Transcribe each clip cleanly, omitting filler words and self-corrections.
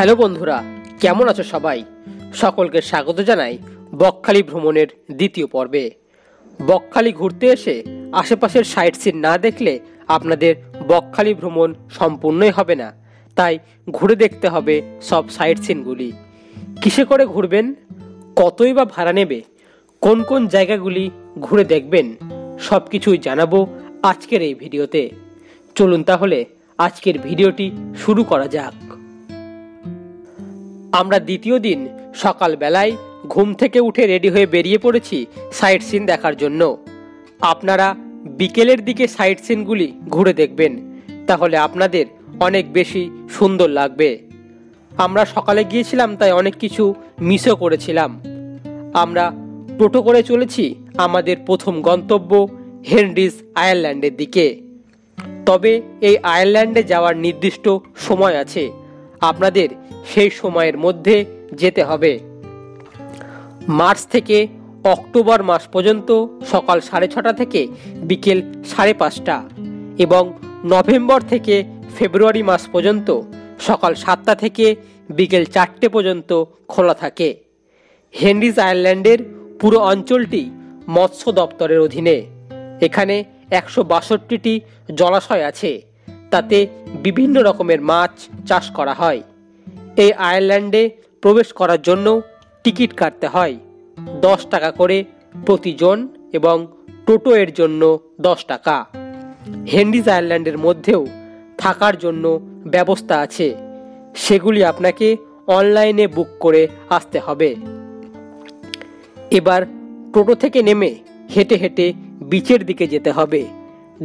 Hello বন্ধুরা, কেমন আছো সবাই? সকলকে স্বাগত জানাই বকখালি ভ্রমণের দ্বিতীয় পর্বে। বকখালি ঘুরতে এসে আশেপাশের সাইট সিন না দেখলে আপনাদের বকখালি ভ্রমণ সম্পূর্ণই হবে না। তাই ঘুরে দেখতে হবে সব সাইট সিনগুলি। কিসে করে ঘুরবেন, কতই বা ভাড়া নেবে, কোন কোন জায়গাগুলি ঘুরে দেখবেন, সব কিছুই জানাবো আজকের এই ভিডিওতে। চলুন তাহলে আজকের ভিডিওটি শুরু করা যাক। আমরা দ্বিতীয় দিন সকালবেলায় ঘুম থেকে উঠে রেডি হয়ে বেরিয়ে পড়েছি সাইট সিন দেখার জন্য। আপনারা বিকেলের দিকে সাইট সিনগুলি ঘুরে দেখবেন, তাহলে আপনাদের অনেক বেশি সুন্দর লাগবে। আমরা সকালে গিয়েছিলাম তাই অনেক কিছু মিসও করেছিলাম। আমরা টোটো করে চলেছি আমাদের প্রথম গন্তব্য হেনরিজ আয়ারল্যান্ডের দিকে। তবে এই আয়ারল্যান্ডে যাওয়ার নির্দিষ্ট সময় আছে, আপনাদের সেই সময়ের মধ্যে যেতে হবে। মার্চ থেকে অক্টোবর মাস পর্যন্ত সকাল 6:30 থেকে বিকেল 5:30 এবং নভেম্বর থেকে ফেব্রুয়ারি মাস পর্যন্ত সকাল 7টা থেকে বিকেল 4টে পর্যন্ত খোলা থাকে। হেনরিজ আয়ারল্যান্ডের পুরো অঞ্চলটি মৎস্য দপ্তরের অধীনে। এখানে 162টি জলাশয় আছে, তাতে বিভিন্ন রকমের মাছ চাষ করা হয়। এই আয়ারল্যান্ডে প্রবেশ করার জন্য টিকিট কাটতে হয় 10 টাকা করে প্রতিজন এবং টোটো এর জন্য 10 টাকা। হেনরিজ আয়ারল্যান্ডের মধ্যেও থাকার জন্য ব্যবস্থা আছে, সেগুলি আপনাকে অনলাইনে বুক করে আসতে হবে। এবার টোটো থেকে নেমে হেঁটে হেঁটে বিচের দিকে যেতে হবে।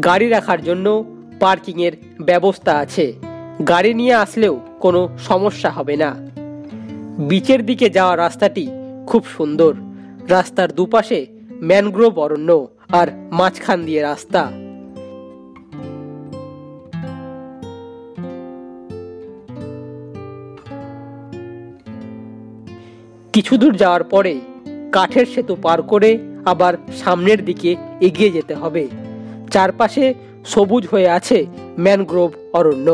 গাড়ি রাখার জন্য পার্কিংয়ের ব্যবস্থা আছে, গাড়ি নিয়ে আসলেও কোনো সমস্যা হবে না। বিচের দিকে যাওয়ার রাস্তাটি খুব সুন্দর। রাস্তার দুপাশে ম্যানগ্রোভ অরণ্য আর মাঝখান দিয়ে রাস্তা। কিছু দূর যাওয়ার পরে কাঠের সেতু পার করে আবার সামনের দিকে এগিয়ে যেতে হবে। চারপাশে সবুজ হয়ে আছে ম্যানগ্রোভ অরণ্য।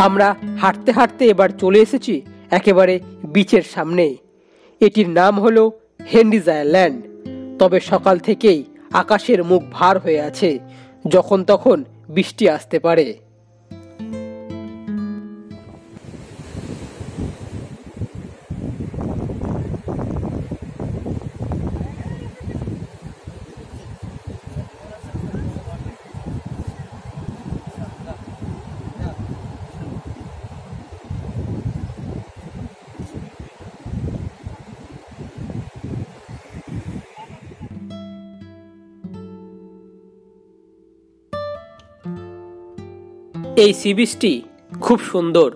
আমরা হাঁটতে হাঁটতে এবার চলে এসেছি একেবারে বিচের সামনে। এটির নাম হলো হেনরিজ আয়ারল্যান্ড। তবে সকাল থেকেই আকাশের মুখ ভার হয়ে আছে, যখন তখন বৃষ্টি আসতে পারে। এই সি বিচটি খুব সুন্দর।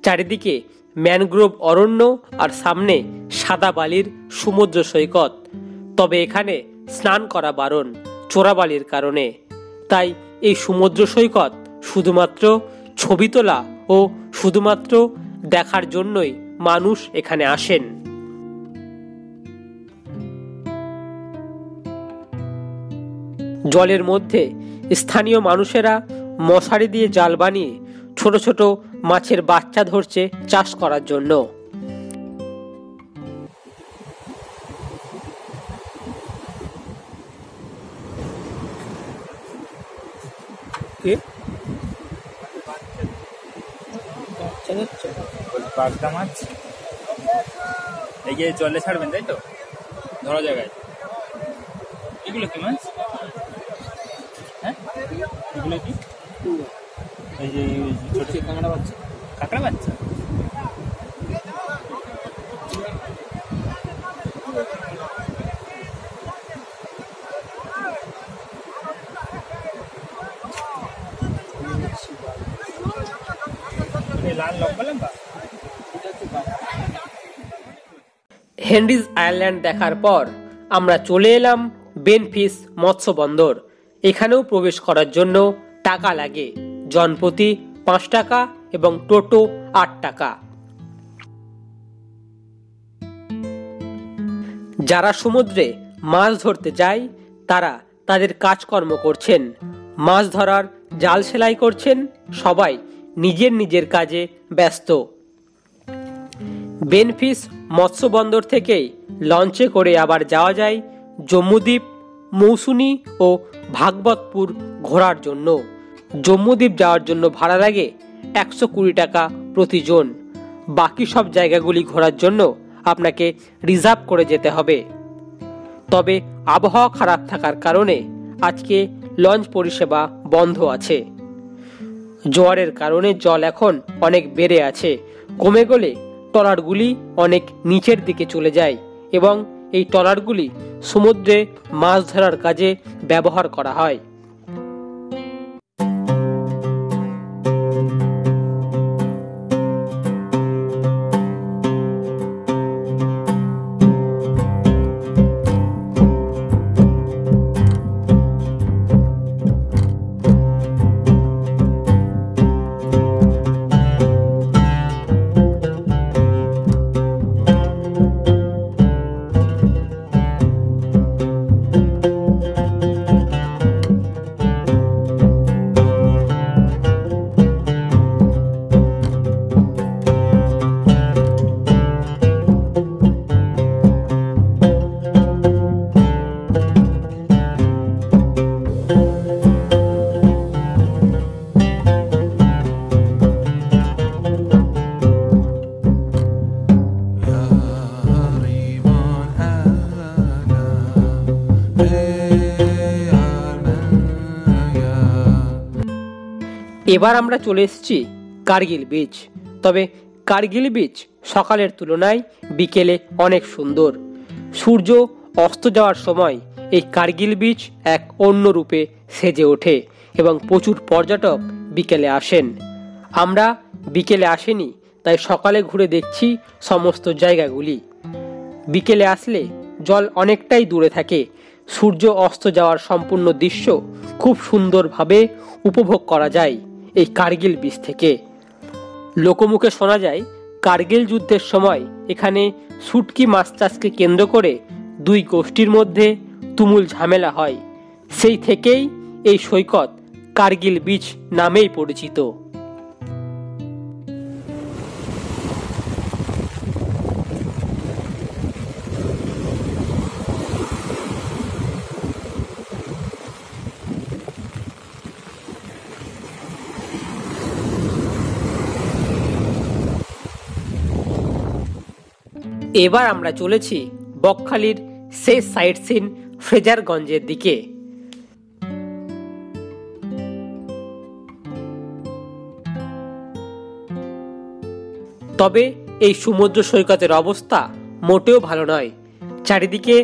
চারিদিকে ম্যানগ্রোভ অরণ্য আর সামনে সাদা বালির সমুদ্র সৈকত। তবে এখানে স্নান করা বারণ চোরাবালির কারণে। তাই এই সমুদ্র সৈকত শুধুমাত্র ছবি তোলা ও শুধুমাত্র দেখার জন্যই মানুষ এখানে আসেন। জলের মধ্যে স্থানীয় মানুষেরা মশারি দিয়ে জাল বানিয়ে ছোট ছোট মাছের বাচ্চা ধরছে চাষ করার জন্য। বাগদা মাছ এই যে জলে ছাড়বেন, তাই তো? ধরা জায়গায় এগুলো কি মাছ? হ্যাঁ, এগুলো কি? এই যে ছোট কাঁকড়া বাচ্চা। কাঁকড়া বাচ্চা হেনরিজ আইল্যান্ড দেখার পর আমরা চলে এলাম বেনফিস মৎস্য বন্দর। এখানেও প্রবেশ করার জন্য টাকা লাগে, জনপ্রতি 5 টাকা এবং টোটো 8 টাকা। যারা সমুদ্রে মাছ ধরতে যায় তারা তাদের কাজকর্ম করছেন, মাছ ধরার জাল সেলাই করছেন, সবাই নিজের নিজের কাজে ব্যস্ত। বেনফিস মৎস্য বন্দর থেকেই লঞ্চে করে আবার যাওয়া যায় জম্মুদ্বীপ, মৌসুনী ও ভাগবতপুর ঘোরার জন্য। জম্মুদ্বীপ যাওয়ার জন্য ভাড়া লাগে 120 টাকা প্রতিজন। বাকি সব জায়গাগুলি ঘোরার জন্য আপনাকে রিজার্ভ করে যেতে হবে। তবে আবহাওয়া খারাপ থাকার কারণে আজকে লঞ্চ পরিষেবা বন্ধ আছে। জোয়ারের কারণে জল এখন অনেক বেড়ে আছে, কমে গেলে ট্রলারগুলি অনেক নিচের দিকে চলে যায় এবং এই ট্রলারগুলি সমুদ্রে মাছ ধরার কাজে ব্যবহার করা হয়। এবার আমরা চলে এসেছি কার্গিল বিচ। তবে কার্গিল বিচ সকালের তুলনায় বিকেলে অনেক সুন্দর। সূর্য অস্ত যাওয়ার সময় এই কার্গিল বিচ এক অন্য রূপে সেজে ওঠে এবং প্রচুর পর্যটক বিকেলে আসেন। আমরা বিকেলে আসেনি, তাই সকালে ঘুরে দেখছি সমস্ত জায়গাগুলি। বিকেলে আসলে জল অনেকটাই দূরে থাকে, সূর্য অস্ত যাওয়ার সম্পূর্ণ দৃশ্য খুব সুন্দরভাবে উপভোগ করা যায় এই কার্গিল বিচ থেকে। লোকমুখে শোনা যায় কার্গিল যুদ্ধের সময় এখানে শুটকি মাছ চাষকে কেন্দ্র করে দুই গোষ্ঠীর মধ্যে তুমুল ঝামেলা হয়। সেই থেকেই এই সৈকত কার্গিল বিচ নামেই পরিচিত। এবার আমরা চলেছি বকখালির শেষ সাইট সিন ফ্রেজারগঞ্জের দিকে। তবে এই সমুদ্র সৈকতের অবস্থা মোটেও ভালো নয়। চারিদিকে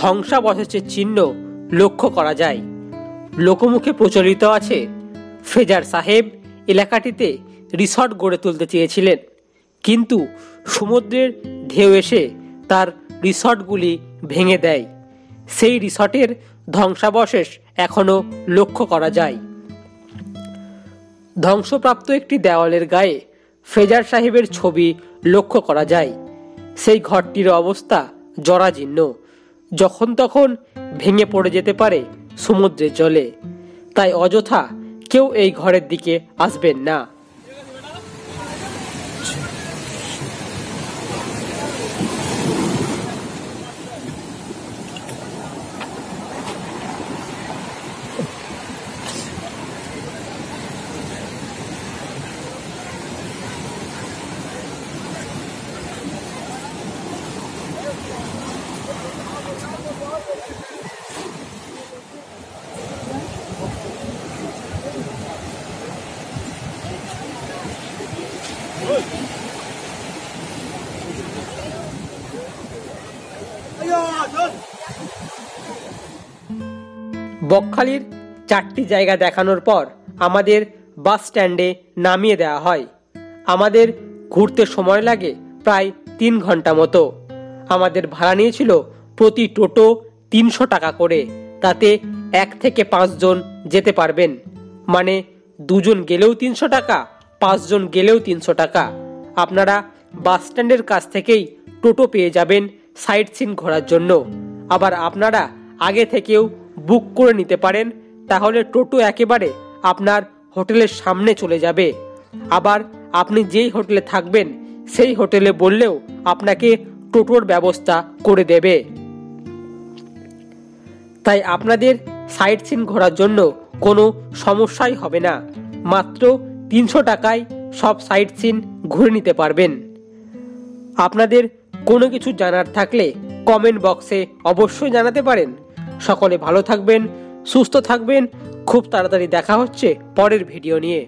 ধ্বংসাবশেষের চিহ্ন লক্ষ্য করা যায়। লোকমুখে প্রচলিত আছে ফ্রেজার সাহেব এলাকাটিতে রিসর্ট গড়ে তুলতে চেয়েছিলেন, কিন্তু সমুদ্রের ঢেউ এসে তার রিসর্টগুলি ভেঙে দেয়। সেই রিসর্টের ধ্বংসাবশেষ এখনো লক্ষ্য করা যায়। ধ্বংসপ্রাপ্ত একটি দেওয়ালের গায়ে ফ্রেজার সাহেবের ছবি লক্ষ্য করা যায়। সেই ঘরটির অবস্থা জরাজীর্ণ, যখন তখন ভেঙে পড়ে যেতে পারে সমুদ্রের জলে। তাই অযথা কেউ এই ঘরের দিকে আসবেন না। বকখালির 4টি জায়গা দেখানোর পর আমাদের বাস স্ট্যান্ডে নামিয়ে দেওয়া হয়। আমাদের ঘুরতে সময় লাগে প্রায় 3 ঘন্টা মতো। আমাদের ভাড়া নিয়েছিল প্রতি টোটো 300 টাকা করে। তাতে 1 থেকে 5 জন যেতে পারবেন, মানে 2 জন গেলেও 300 টাকা, 5 জন গেলেও 300 টাকা। আপনারা বাস স্ট্যান্ডের কাছ থেকেই টোটো পেয়ে যাবেন সাইট সিন ঘোরার জন্য। আবার আপনারা আগে থেকেও বুক করে নিতে পারেন, তাহলে টোটো একেবারে আপনার হোটেলের সামনে চলে যাবে। আবার আপনি যেই হোটেলে থাকবেন সেই হোটেলে বললেও আপনাকে টোটোর ব্যবস্থা করে দেবে। তাই আপনাদের সাইট সিন ঘোরার জন্য কোনো সমস্যাই হবে না। মাত্র 300 টাকায় সব সাইট সিন ঘুরে নিতে পারবেন। আপনাদের কোনো কিছু জানার থাকলে কমেন্ট বক্সে অবশ্যই জানাতে পারেন। সকলে ভালো থাকবেন, সুস্থ থাকবেন। খুব তাড়াতাড়ি দেখা হচ্ছে পরের ভিডিও নিয়ে।